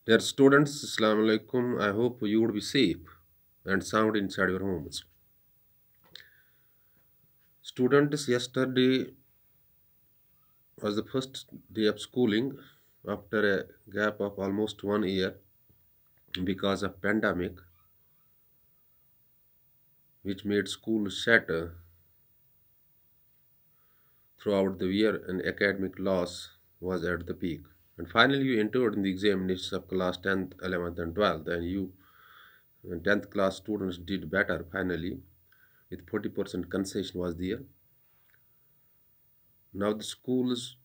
Dear students, Assalamu alaikum. I hope you would be safe and sound inside your homes. Students, yesterday was the first day of schooling after a gap of almost 1 year because of pandemic, which made school shatter throughout the year and academic loss was at the peak. And finally, you entered in the examinations of class 10th, 11th, and 12th, and you 10th class students did better finally with 40% concession was there. Now the schools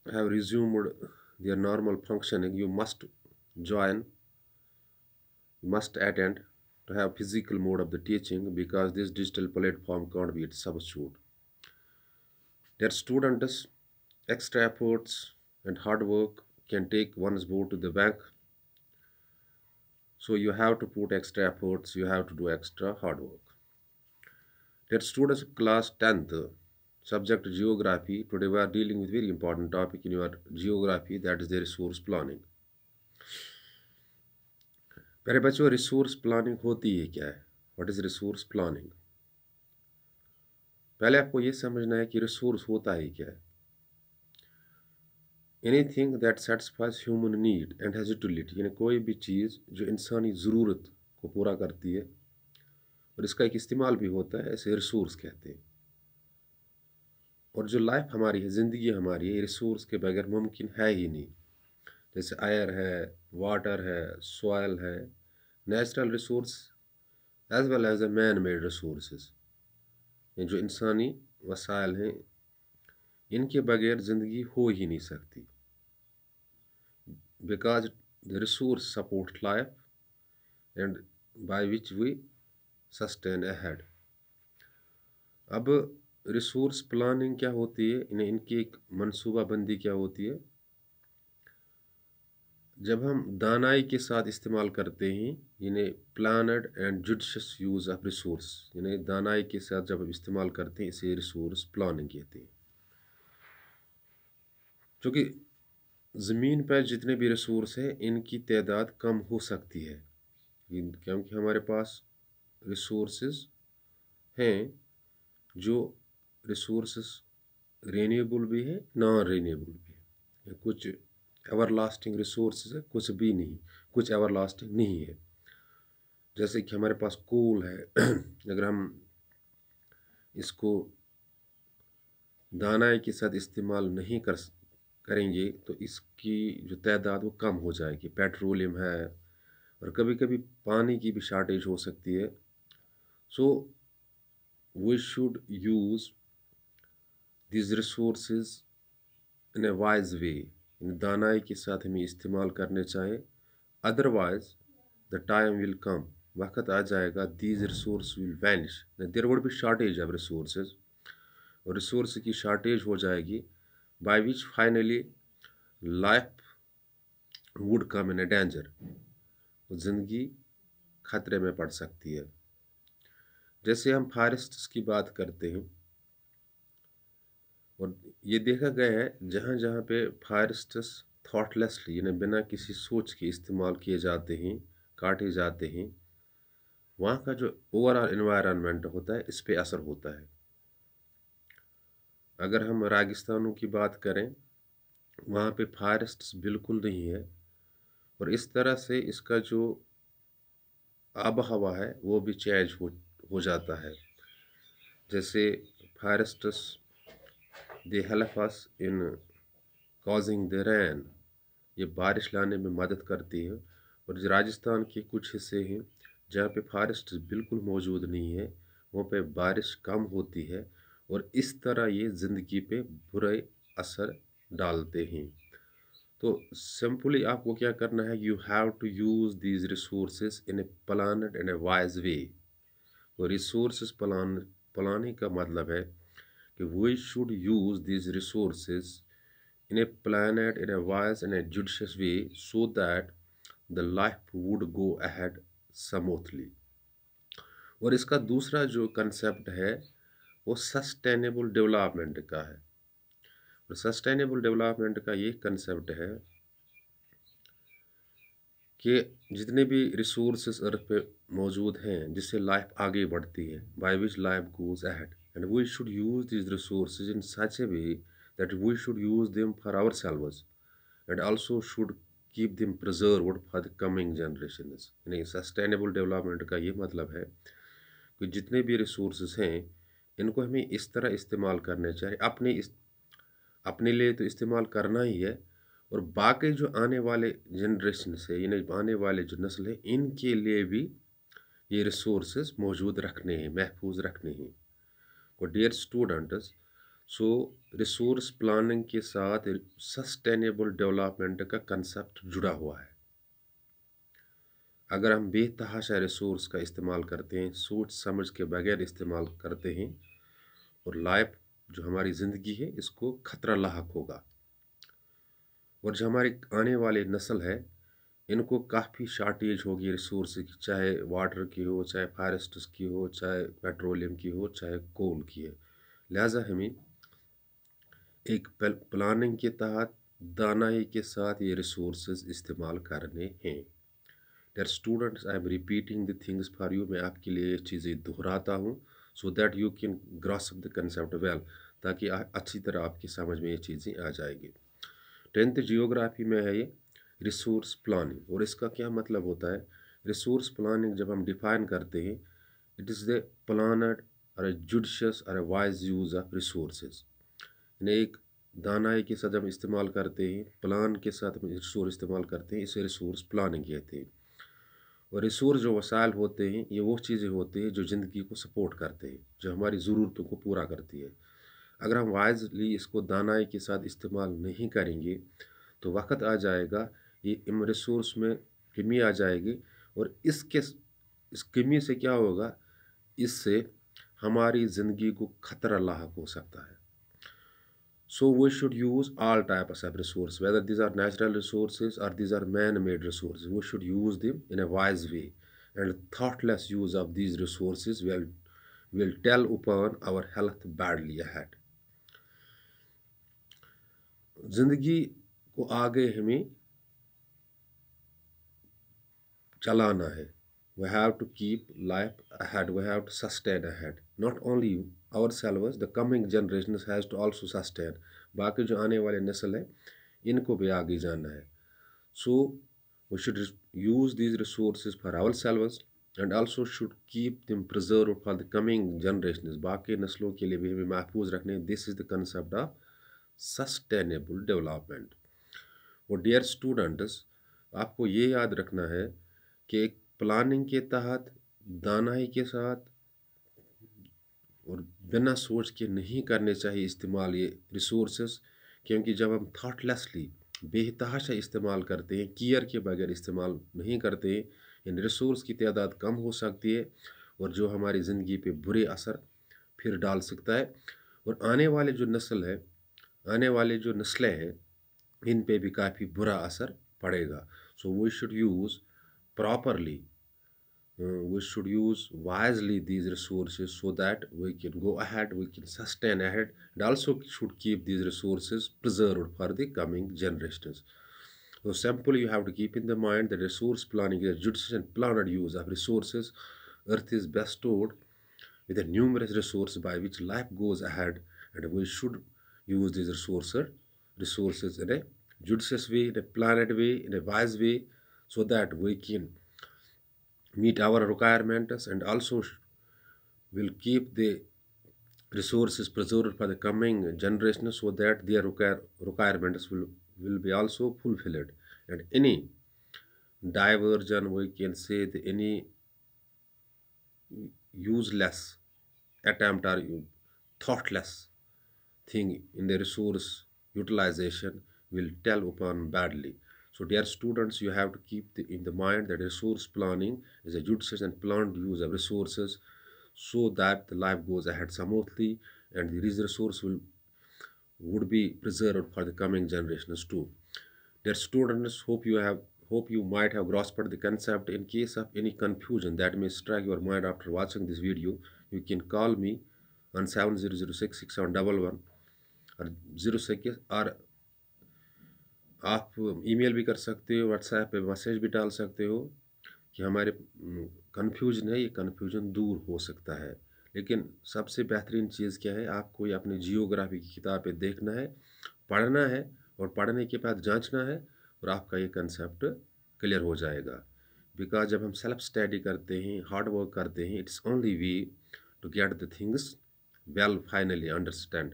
have resumed their normal functioning. You must join, you must attend to have physical mode of the teaching because this digital platform can't be its substitute. Their students, extra efforts and hard work can take one's board to the bank. So you have to put extra efforts, you have to do extra hard work. Dear students of class 10th, subject geography. Today we are dealing with very important topic in your geography, that is the resource planning. मेरे बच्चों resource planning होती है क्या है? What is resource planning? पहले आपको ये समझना है कि रिसोर्स होता है क्या है. Anything that satisfies human need and has utility, यानी कोई भी चीज़ जो इंसानी ज़रूरत को पूरा करती है और इसका एक इस्तेमाल भी होता है, ऐसे रिसोर्स कहते हैं. और जो लाइफ हमारी है, ज़िंदगी हमारी है, रिसोर्स के बगैर मुमकिन है ही नहीं. जैसे एयर है, वाटर है, सॉयल है, natural resource as well as a man made resources. ये जो इंसानी वसाइल हैं, इनके बगैर ज़िंदगी हो ही नहीं सकती. Because the resource support life and by which we sustain ahead. अब रिसोर्स प्लानिंग क्या होती है, इनकी एक मनसूबाबंदी क्या होती है. जब हम दानाई के साथ इस्तेमाल करते हैं, यानी planned and judicious use of resource, यानी दानाई के साथ जब हम इस्तेमाल करते हैं, इसे रिसोर्स प्लानिंग कहते हैं. क्योंकि ज़मीन पर जितने भी रिसोर्स हैं, इनकी तादाद कम हो सकती है क्योंकि हमारे पास रिसोर्सेज हैं जो रिसोर्सेज रीन्यूएबल भी है, नॉन रीन्यूएबल भी है. कुछ एवरलास्टिंग रिसोर्सेज है, कुछ भी नहीं, कुछ एवरलास्टिंग नहीं है. जैसे कि हमारे पास कोल है अगर हम इसको दानाई के साथ इस्तेमाल नहीं करेंगे तो इसकी जो तादाद वो कम हो जाएगी. पेट्रोलियम है और कभी कभी पानी की भी शार्टेज हो सकती है. So we should use this resources in a wise way. दानाई के साथ हमें इस्तेमाल करने चाहिए. Otherwise the time will come, वक्त आ जाएगा, these resource will vanish, there would be shortage of resources, और रिसोर्स की शॉर्टेज हो जाएगी, by which finally life would come in a danger. ज़िंदगी खतरे में पड़ सकती है. जैसे हम फॉरेस्ट्स की बात करते हैं, और ये देखा गया है जहाँ जहाँ पे फॉरेस्ट्स थॉटलेसली, यानी बिना किसी सोच के इस्तेमाल किए जाते हैं, काटे जाते हैं, वहाँ का जो ओवरऑल एनवायरनमेंट होता है, इस पे असर होता है. अगर हम रेगिस्तानों की बात करें, वहाँ पे फॉरेस्ट्स बिल्कुल नहीं है, और इस तरह से इसका जो आब हवा है वो भी चेंज हो जाता है. जैसे forests they help us in causing the rain, ये बारिश लाने में मदद करती है. और जो राजस्थान के कुछ हिस्से हैं जहाँ पे फॉरेस्ट बिल्कुल मौजूद नहीं है, वहाँ पे बारिश कम होती है, और इस तरह ये ज़िंदगी पे बुरे असर डालते हैं. तो सिंपली आपको क्या करना है, you have to use these resources in a planned and a wise way. तो रिसोर्सेज प्लानिंग का मतलब है कि we should use these resources in a planned, in a wise and a judicious way so that the life would go ahead smoothly. और इसका दूसरा जो concept है वो सस्टेनेबल डेवलपमेंट का है. और सस्टेनेबल डेवलपमेंट का ये कंसेप्ट है कि जितने भी रिसोर्सेज अर्थ पे मौजूद हैं जिससे लाइफ आगे बढ़ती है, by which life goes ahead, and we should use this resources in such a way that we should use them for ourselves and also should keep them preserved for the coming generations. यानी sustainable development का ये मतलब है कि जितने भी resources हैं इनको हमें इस तरह इस्तेमाल करने चाहिए, अपने लिए तो इस्तेमाल करना ही है, और बाकी जो आने वाले जनरेशन से यानी आने वाले जो नस्ल है इनके लिए भी ये रिसोर्सेज मौजूद रखने हैं, महफूज रखने हैं। और डियर स्टूडेंट्स, सो रिसोर्स प्लानिंग के साथ सस्टेनेबल डेवलपमेंट का कंसेप्ट जुड़ा हुआ है। अगर हम बेतहाशा रिसोर्स का इस्तेमाल करते हैं, सोच समझ के बगैर इस्तेमाल करते हैं, और लाइफ जो हमारी ज़िंदगी है इसको खतरा लाहक होगा, और जो हमारी आने वाली नस्ल है इनको काफ़ी शार्टेज होगी रिसोर्स की, चाहे वाटर की हो, चाहे फॉरेस्ट्स की हो, चाहे पेट्रोलियम की हो, चाहे कोल की है। लिहाजा हमें एक प्लानिंग के तहत दानाई के साथ ये रिसोर्सेज इस्तेमाल करने हैं। Dear students, I am repeating the things for you, मैं आपके लिए ये चीज़ें दोहराता हूँ so that you can grasp the concept well, ताकि अच्छी तरह आपकी समझ में ये चीज़ें आ जाएगी। 10th जियोग्राफी में है ये रिसोर्स प्लानिंग, और इसका क्या मतलब होता है। रिसोर्स प्लानिंग जब हम डिफाइन करते हैं, इट इज़ द प्लानड और जुडिशियस और वाइज यूज़ ऑफ रिसोर्सेज। यानी एक दानाई के साथ हम इस्तेमाल करते हैं, प्लान के साथ हम रिसोर्स इस्तेमाल करते हैं, इसे रिसोर्स प्लानिंग कहते हैं। और रिसोर्स जो वसाइल होते हैं ये वो चीज़ें होती हैं जो ज़िंदगी को सपोर्ट करते हैं, जो हमारी ज़रूरतों को पूरा करती है। अगर हम वाइजली इसको दानाई के साथ इस्तेमाल नहीं करेंगे तो वक्त आ जाएगा ये इन रिसोर्स में कमी आ जाएगी, और इस कमी से क्या होगा, इससे हमारी ज़िंदगी को खतरा लाहक हो सकता है। So we should use all types of resources, whether these are natural resources or these are man-made resources. We should use them in a wise way, and thoughtless use of these resources will tell upon our health badly ahead. जिंदगी को आगे हमें चलाना है. We have to keep life ahead. We have to sustain ahead. Not only ourselves, the coming generations has to also sustain. बाकी जो आने वाले नस्ल है इनको भी आगे जाना है. So we should use these resources for ourselves and also should keep them preserved for the coming generations. बाकी नस्लों के लिए भी हमें महफूज रखने. This is the concept of sustainable development. और डियर स्टूडेंट्स, आपको ये याद रखना है कि एक प्लानिंग के तहत दानाई के साथ और बिना सोच के नहीं करने चाहिए इस्तेमाल ये रिसोर्सेस, क्योंकि जब हम थॉटलेसली बेतहाशा इस्तेमाल करते हैं, केयर के बगैर इस्तेमाल नहीं करते, इन रिसोर्स की तादाद कम हो सकती है और जो हमारी ज़िंदगी पे बुरे असर फिर डाल सकता है, और आने वाले जो नस्ल है, आने वाले जो नस्लें हैं, इन पे भी काफ़ी बुरा असर पड़ेगा. So we should use properly, we should use wisely these resources so that we can go ahead, we can sustain ahead, and also should keep these resources preserved for the coming generations. So simply you have to keep in the mind that resource planning is a judicious and planned use of resources. Earth is bestowed with a numerous resources by which life goes ahead, and we should use these resources in a judicious way, in a planned way, in a wise way, so that we can meet our requirements and also will keep the resources preserved for the coming generations so that their requirements will be also fulfilled. And any diversion, we can say any useless attempt or thoughtless thing in the resource utilization will tell upon badly. So dear students, you have to keep in the mind that resource planning is a judicious and planned use of resources so that the life goes ahead smoothly and these resources would be preserved for the coming generations too. Dear students, hope you might have grasped the concept. In case of any confusion that may strike your mind after watching this video, you can call me on 7006 6711 or 06 or आप email भी कर सकते हो, WhatsApp पे message भी डाल सकते हो कि हमारे कन्फ्यूजन है, ये कन्फ्यूजन दूर हो सकता है। लेकिन सबसे बेहतरीन चीज़ क्या है, आपको ये अपनी जियोग्राफी की किताबें देखना है, पढ़ना है, और पढ़ने के बाद जांचना है, और आपका ये कंसेप्ट क्लियर हो जाएगा। बिकॉज जब हम सेल्फ स्टडी करते हैं, हार्ड वर्क करते हैं, it's only we to get the things well finally understand.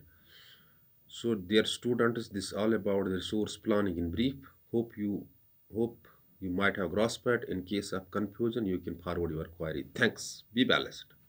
So dear students, this is all about the resource planning in brief. Hope you might have grasped it. In case of confusion, you can forward your query. Thanks. Be balanced.